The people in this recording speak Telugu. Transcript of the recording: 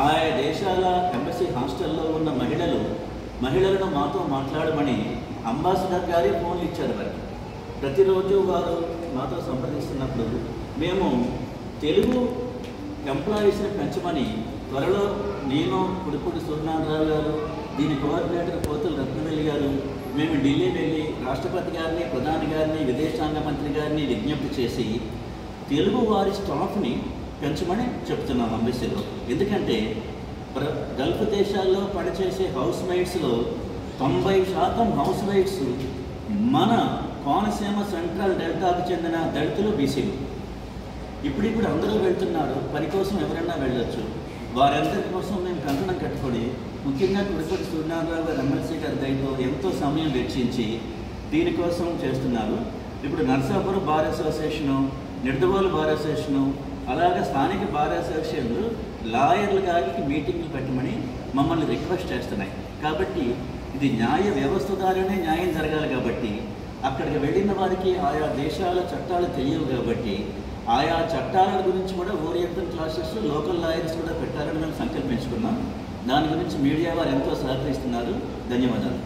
ఆయా దేశాల ఎంబసీ హాస్టల్లో ఉన్న మహిళలను మాతో మాట్లాడమని అంబాసిడర్ గారే ఫోన్లు ఇచ్చారు వారికి. ప్రతిరోజు వారు మాతో సంప్రదిస్తున్నప్పుడు మేము తెలుగు ఎంప్లాయీస్ని పెంచమని త్వరలో నేను కుడిపూడి సూర్యనారాయణ గారు, దీని కోఆర్డినేటర్ పోతుల రత్నవెల్లి గారు, మేము ఢిల్లీ వెళ్ళి రాష్ట్రపతి గారిని, ప్రధాని గారిని, విదేశాంగ మంత్రి గారిని విజ్ఞప్తి చేసి తెలుగు వారి స్టాఫ్ని పెంచమని చెప్తున్నాం ఎంబసీలో. ఎందుకంటే గల్ఫ్ దేశాల్లో పనిచేసే హౌస్ మేట్స్లో 90% హౌస్ మేట్స్ మన కోనసీమ సెంట్రల్ డెల్టాకు చెందిన దళితులు, బీసీలు. ఇప్పుడు అందరూ వెళ్తున్నారు, పని కోసం ఎవరైనా వెళ్ళొచ్చు. వారందరి కోసం మేము కంకణం కట్టుకొని ముఖ్యంగా కుడిపూడి సూర్యనారాయణ గారు ఎమ్మెల్సీ గారి దయతో ఎంతో సమయం వెచ్చించి దీనికోసం చేస్తున్నారు. ఇప్పుడు Narsapuram bar association, Nidadavolu bar association, అలాగే స్థానిక బార్ అసోసియేషన్లు లాయర్ల గారికి మీటింగ్లు పెట్టమని మమ్మల్ని రిక్వెస్ట్ చేస్తున్నాయి. కాబట్టి ఇది న్యాయ వ్యవస్థ ద్వారానే న్యాయం జరగాలి. కాబట్టి అక్కడికి వెళ్ళిన వారికి ఆయా దేశాల చట్టాలు తెలియవు. కాబట్టి ఆయా చట్టాల గురించి కూడా ఓరియంటల్ క్లాసెస్, లోకల్ లాయర్స్ కూడా పెట్టాలని మేము సంకల్పించుకున్నాం. దాని గురించి మీడియా వారు ఎంతో సహకరిస్తున్నారు. ధన్యవాదాలు.